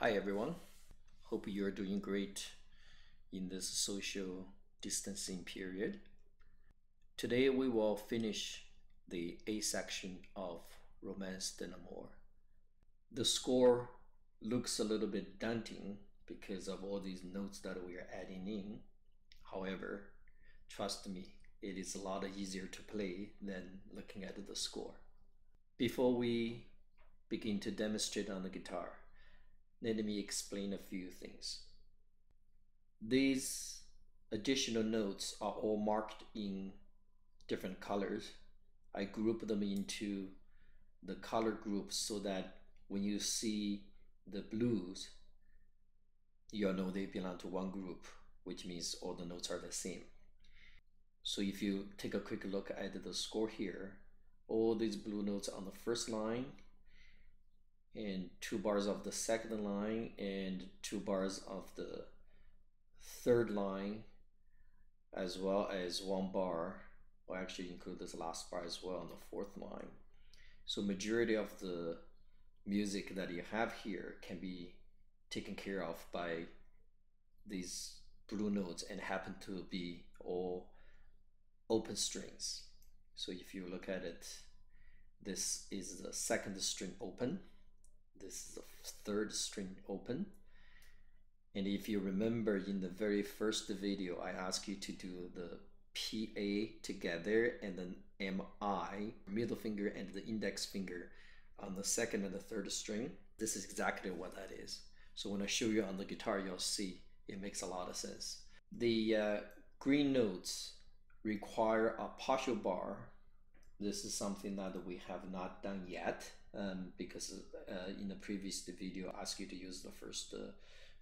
Hi everyone, hope you're doing great in this social distancing period. Today we will finish the A section of Romance de Amor. The score looks a little bit daunting because of all these notes that we are adding in. However, trust me, it is a lot easier to play than looking at the score. Before we begin to demonstrate on the guitar, let me explain a few things. These additional notes are all marked in different colors. I group them into the color groups so that when you see the blues, you'll know they belong to one group, which means all the notes are the same. So if you take a quick look at the score here, all these blue notes on the first line, and 2 bars of the second line, and 2 bars of the third line, as well as 1 bar, or actually include this last bar as well on the fourth line. So majority of the music that you have here can be taken care of by these blue notes and happen to be all open strings. So if you look at it, this is the second string open, this is the third string open. And if you remember in the very first video, I asked you to do the PA together and then MI, middle finger and the index finger on the second and the third string. This is exactly what that is. So when I show you on the guitar, you'll see it makes a lot of sense. The green notes require a partial bar. This is something that we have not done yet because in the previous video I asked you to use the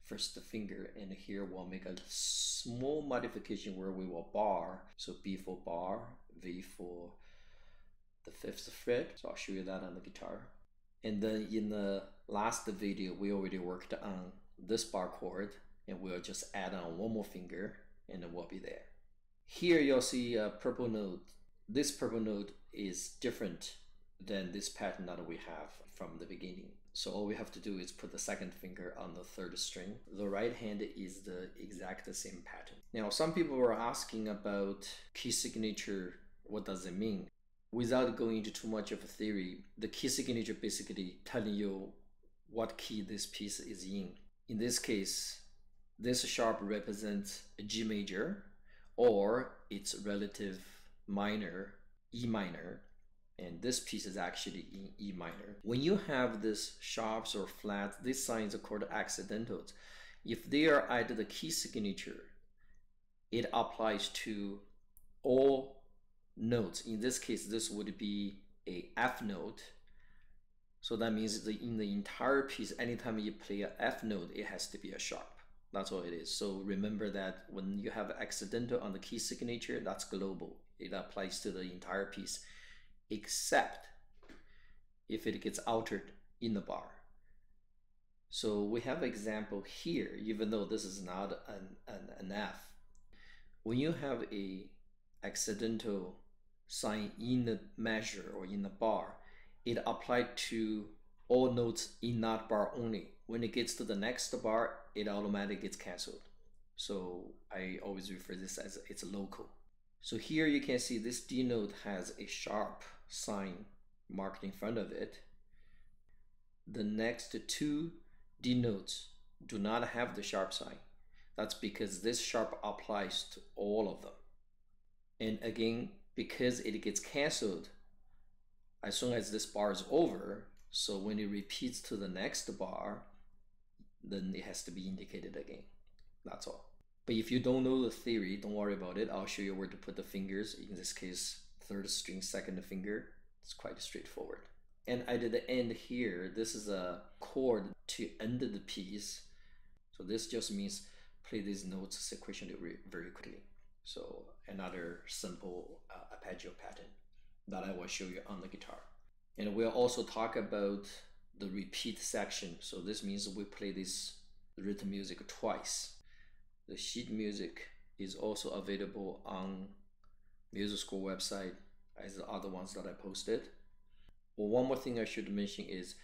first finger, and here we'll make a small modification where we will bar. So B for bar, V for the 5th fret. So I'll show you that on the guitar. And then in the last video we already worked on this bar chord, and we'll just add on 1 more finger and it will be there. Here you'll see a purple note. This purple note is different than this pattern that we have from the beginning. So all we have to do is put the second finger on the third string. The right hand is the exact same pattern. Now some people were asking about key signature, what does it mean? Without going into too much of a theory, the key signature basically telling you what key this piece is in. In this case, this sharp represents a G major or its relative minor, E minor, and this piece is actually in E minor. When you have this sharps or flats, these signs are called accidentals. If they are at the key signature, it applies to all notes. In this case, this would be a F note. So that means that in the entire piece, anytime you play a F note, it has to be a sharp. That's all it is. So remember that when you have accidental on the key signature, that's global. It applies to the entire piece, except if it gets altered in the bar. So we have an example here, even though this is not an F. When you have a accidental sign in the measure or in the bar, it applied to all notes in that bar only. When it gets to the next bar, it automatically gets cancelled. So I always refer this as it's local. So here you can see this D note has a sharp sign marked in front of it. The next 2 D notes do not have the sharp sign. That's because this sharp applies to all of them. And again, because it gets cancelled as soon as this bar is over, so when it repeats to the next bar, then it has to be indicated again. That's all. But if you don't know the theory, don't worry about it. I'll show you where to put the fingers. In this case, third string, second finger. It's quite straightforward. And at the end here, this is a chord to end the piece. So this just means play these notes sequentially very quickly. So another simple arpeggio pattern that I will show you on the guitar. And we'll also talk about the repeat section. So this means we play this rhythm music twice. The sheet music is also available on Music School website as the other ones that I posted. Well, one more thing I should mention is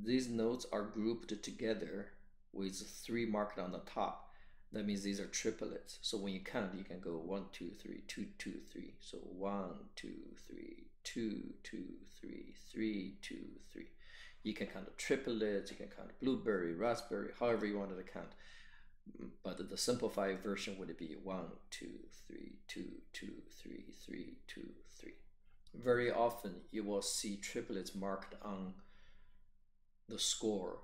these notes are grouped together with 3 marked on the top. That means these are triplets. So when you count, you can go 1, 2, 3, 2, 2, 3. So 1, 2, 3, 2, 2, 3, 3, 2, 3. You can count the triplets, you can count blueberry, raspberry, however you wanted to count. But the simplified version would be 1, 2, 3, 2, 2, 3, 3, 2, 3. Very often you will see triplets marked on the score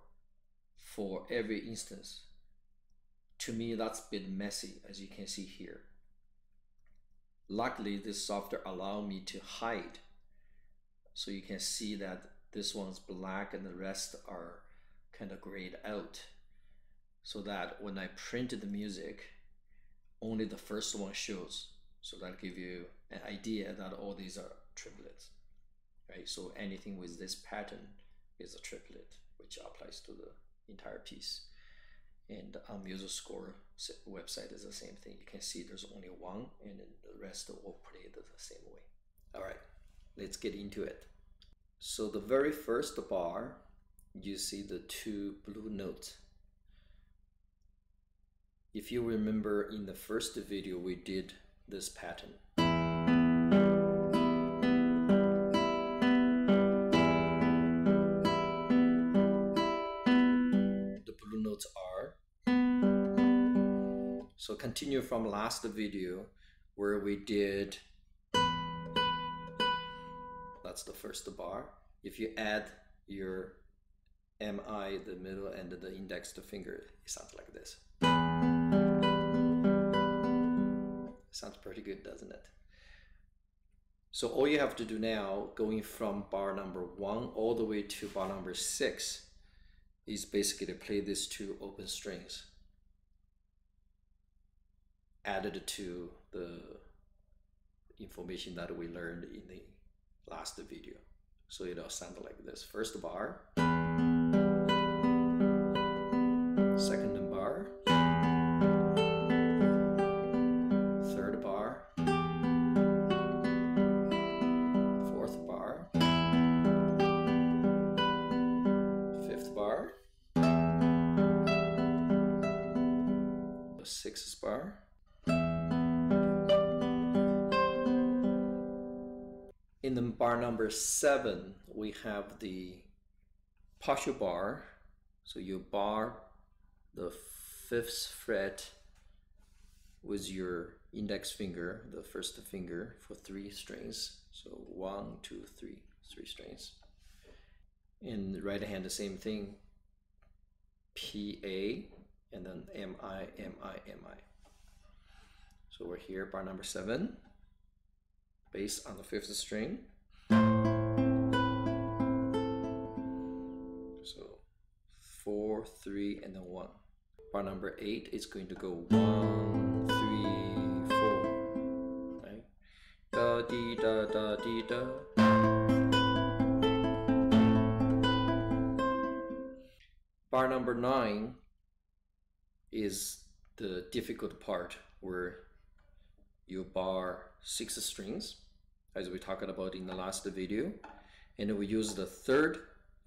for every instance. To me, that's a bit messy, as you can see here. Luckily, this software allows me to hide. So you can see that this one's black and the rest are kind of grayed out. So that when I print the music, only the first one shows. So that'll give you an idea that all these are triplets, right? So anything with this pattern is a triplet, which applies to the entire piece. And Music Score website is the same thing. You can see there's only one, and then the rest will play it the same way. All right, let's get into it. So the very first bar, you see the 2 blue notes. If you remember in the first video, we did this pattern. The blue notes are. So continue from last video where we did, that's the first bar. If you add your MI, the middle, and the index to finger, it sounds like this. Sounds pretty good, doesn't it? So all you have to do now, going from bar number 1 all the way to bar number 6, is basically to play these 2 open strings added to the information that we learned in the last video. So it'll sound like this. First bar, second bar, third bar, fourth bar, fifth bar, the sixth bar, in the bar number 7, we have the partial bar. So you bar the 5th fret with your index finger, the first finger, for 3 strings. So 1, 2, 3, 3 strings. In the right hand, the same thing, PA, and then MI, MI, MI. So we're here, bar number 7. Bass on the 5th string. So 4, 3, and then 1. Bar number 8 is going to go 1, 3, 4. Right? Da dee da da dee da. Bar number 9 is the difficult part where you bar 6 strings, as we talked about in the last video, and we use the 3rd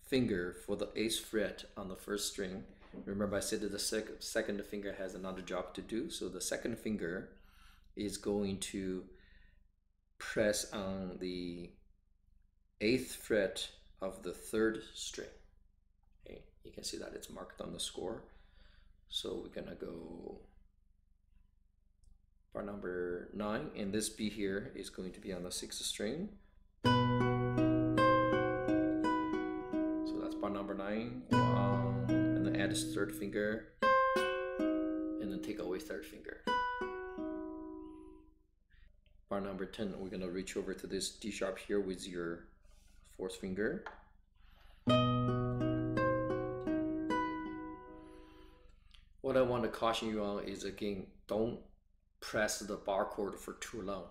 finger for the 8th fret on the 1st string. Remember I said that the second finger has another job to do, so the 2nd finger is going to press on the 8th fret of the 3rd string. Okay, you can see that it's marked on the score. So we're gonna go bar number 9, and this B here is going to be on the 6th string. So that's bar number 9. And then add this 3rd finger, and then take away 3rd finger. Bar number 10, we're gonna reach over to this D sharp here with your 4th finger. What I want to caution you on is, again, don't press the bar chord for too long,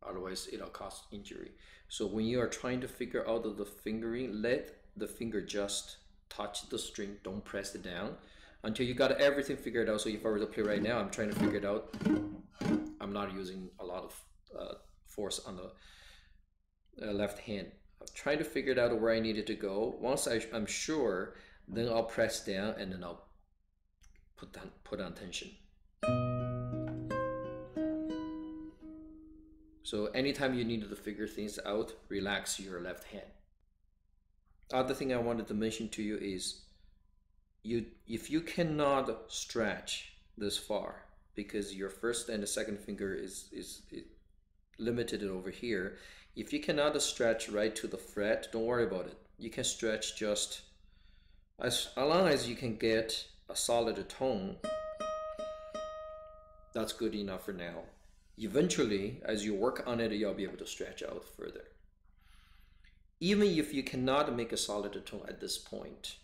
otherwise it'll cause injury. So when you are trying to figure out the fingering, let the finger just touch the string, don't press it down until you got everything figured out. So if I were to play right now, I'm trying to figure it out. I'm not using a lot of force on the left hand. I'm trying to figure it out where I needed to go. Once I'm sure, then I'll press down and then I'll put on tension. So anytime you need to figure things out, relax your left hand. Other thing I wanted to mention to you is if you cannot stretch this far because your first and the second finger is limited over here, if you cannot stretch right to the fret, don't worry about it. You can stretch just as long as you can get a solid tone. That's good enough for now. Eventually, as you work on it, you'll be able to stretch out further. Even if you cannot make a solid tone at this point,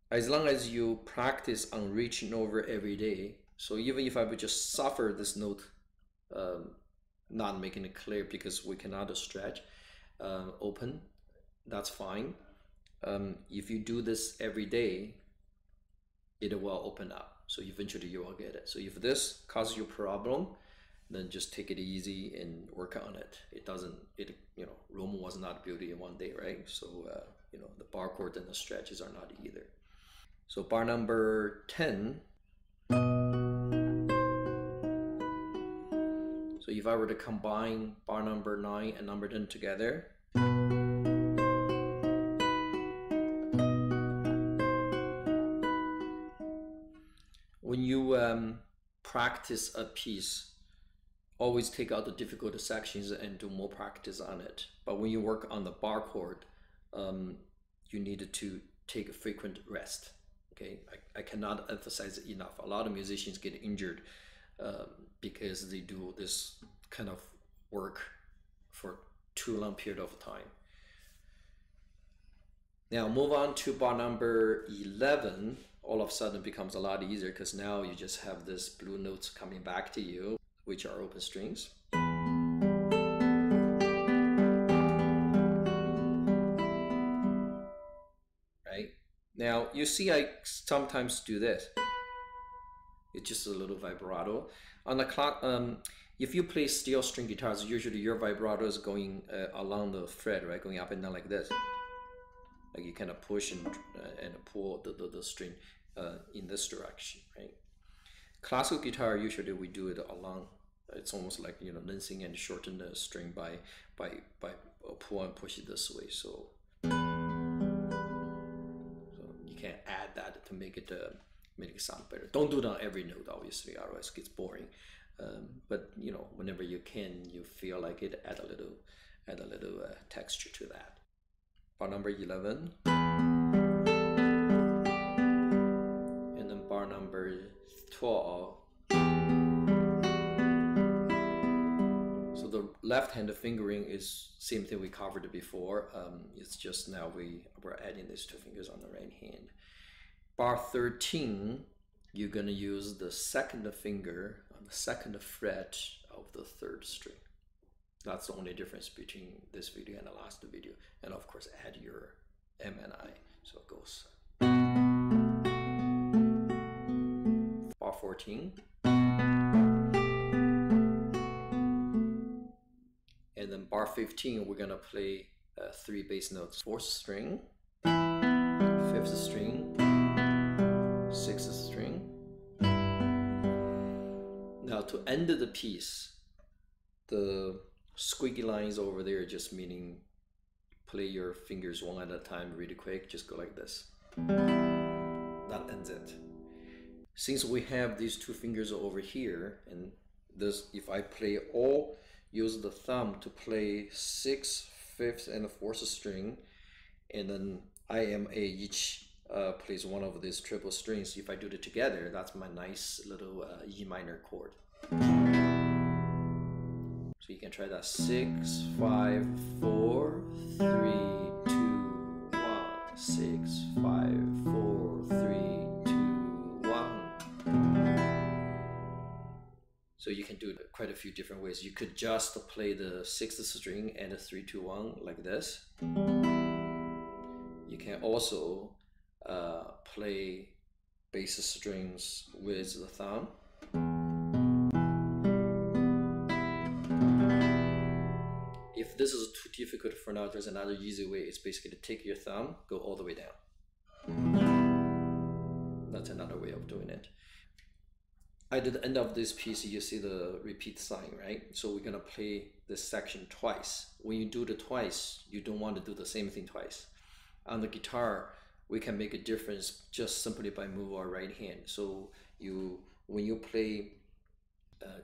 as long as you practice on reaching over every day, so even if I would just suffer this note not making it clear because we cannot stretch open, that's fine. If you do this every day, it will open up. So eventually you will get it. So if this causes you a problem, then just take it easy and work on it. Rome was not built in one day, right? So, the bar chord and the stretches are not either. So bar number 10. So if I were to combine bar number 9 and number 10 together, when you practice a piece, always take out the difficult sections and do more practice on it. But when you work on the bar chord, you need to take a frequent rest. Okay, I cannot emphasize it enough. A lot of musicians get injured because they do this kind of work for too long period of time. Now move on to bar number 11. All of a sudden it becomes a lot easier because now you just have this blue notes coming back to you, which are open strings. Right? Now you see I sometimes do this. It's just a little vibrato. On the clock, if you play steel string guitars, usually your vibrato is going along the fret, right? Going up and down like this. Like you kind of push and pull the string in this direction, right? Classical guitar, usually we do it along. It's almost like lengthening and shorten the string by pull and push it this way. So you can add that to make it sound better. Don't do it on every note, obviously, otherwise it gets boring. But whenever you can, you feel like it, add a little texture to that. Bar number 11, and then bar number 12. So the left-handed fingering is same thing we covered before. It's just now we're adding these two fingers on the right hand. Bar 13, you're gonna use the second finger on the second fret of the third string. That's the only difference between this video and the last video. And of course, add your M and I. So it goes. Bar 14. And then bar 15, we're gonna play 3 bass notes. 4th string, 5th string, 6th string. Now to end the piece, the squeaky lines over there just meaning play your fingers one at a time really quick, just go like this. That ends it. Since we have these 2 fingers over here, and this, if I play use the thumb to play 6th, 5th, and the 4th string, and then IMA each plays one of these triple strings. If I do it together, that's my nice little E minor chord. So you can try that. 6, 5, 4, 3, 2, 1. 6, 5, 4, 3, 2, 1. So you can do it quite a few different ways. You could just play the 6th string and the 3, 2, 1 like this. You can also play bass strings with the thumb. If this is too difficult for now, there's another easy way. It's basically to take your thumb, go all the way down. That's another way of doing it. At the end of this piece, you see the repeat sign, right? So we're gonna play this section twice. When you do it twice, you don't want to do the same thing twice. On the guitar, we can make a difference just simply by moving our right hand. So when you play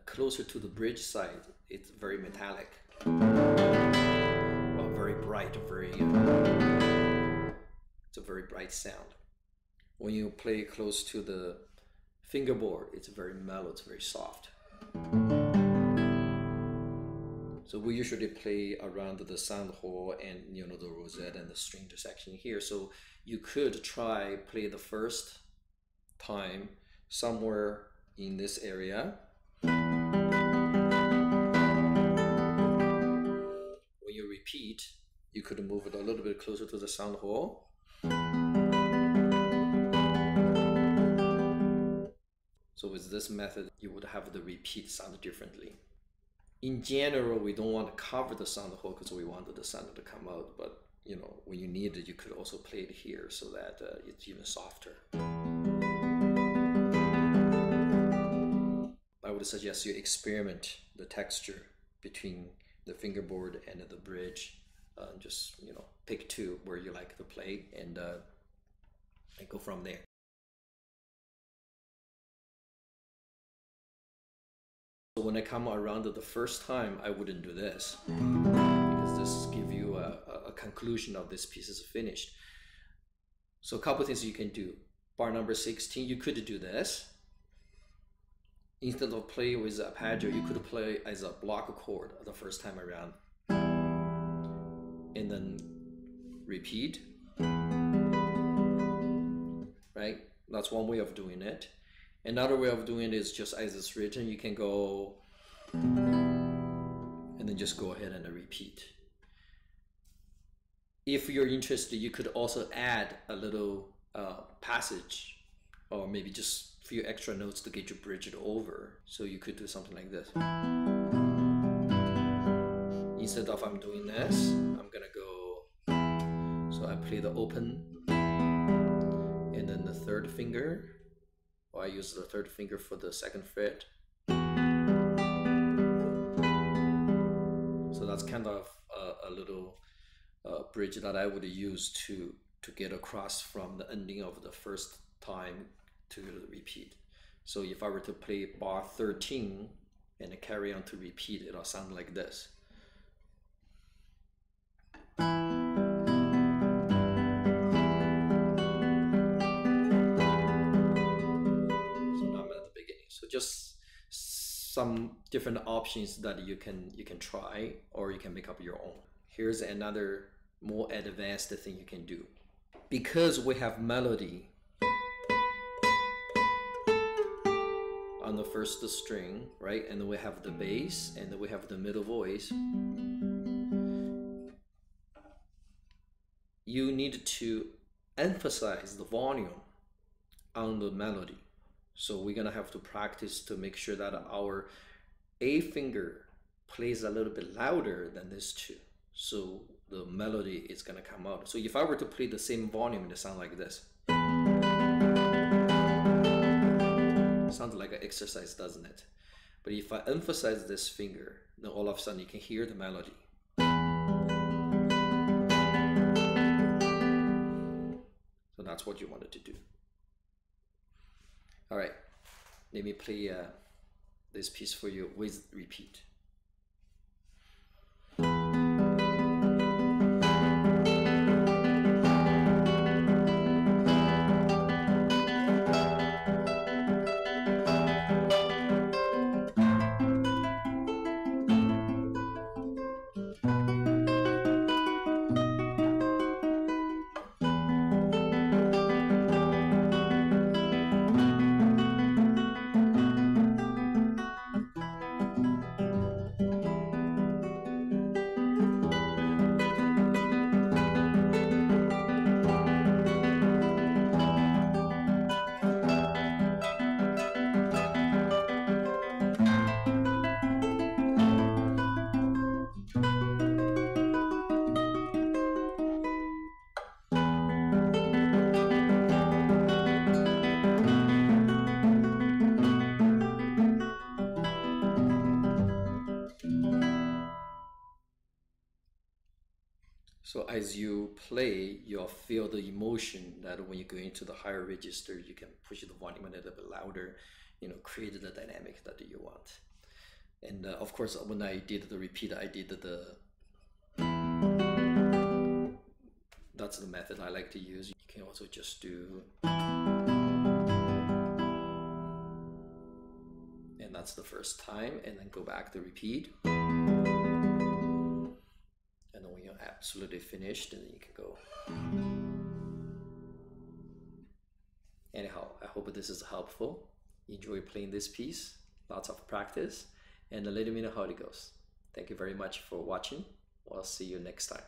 closer to the bridge side, it's very metallic, well, very bright, it's a very bright sound. When you play close to the fingerboard, it's very mellow, it's very soft. So we usually play around the sound hole and the rosette and the string section here. So you could try play the first time somewhere in this area. When you repeat, you could move it a little bit closer to the sound hole. So with this method, you would have the repeat sound differently. In general, we don't want to cover the sound hole because we want the sound to come out, but when you need it, you could also play it here so that it's even softer. I would suggest you experiment the texture between the fingerboard and the bridge. Just pick two where you like to play and go from there. So when I come around to the first time, I wouldn't do this because this gives you a conclusion of this piece is finished. So a couple of things you can do. Bar number 16, you could do this. Instead of play with a arpeggio, you could play as a block chord the first time around. And then repeat. Right? That's one way of doing it. Another way of doing it is just as it's written, you can go and then just go ahead and repeat. If you're interested, you could also add a little passage or maybe just a few extra notes to get you bridged over. So you could do something like this. Instead of I'm doing this, I'm gonna go, so I play the open and then the third finger. I use the third finger for the second fret. So that's kind of a little bridge that I would use to get across from the ending of the first time to the repeat. So if I were to play bar 13 and carry on to repeat, it'll sound like this. So just some different options that you can try, or you can make up your own. Here's another more advanced thing you can do. Because we have melody on the first string, right? And then we have the bass, and then we have the middle voice. You need to emphasize the volume on the melody. So we're gonna have to practice to make sure that our A finger plays a little bit louder than this two. So the melody is gonna come out. So if I were to play the same volume, it sounds like this. It sounds like an exercise, doesn't it? But if I emphasize this finger, then all of a sudden you can hear the melody. So that's what you wanted to do. All right, let me play this piece for you with repeat. So as you play, you'll feel the emotion that when you go into the higher register, you can push the volume a little bit louder, create the dynamic that you want. And of course, when I did the repeat, I did that's the method I like to use. You can also just do, and that's the first time, and then go back to repeat. And then when you're absolutely finished, then you can go. Anyhow, I hope this is helpful. Enjoy playing this piece. Lots of practice, and let me know how it goes. Thank you very much for watching. I'll see you next time.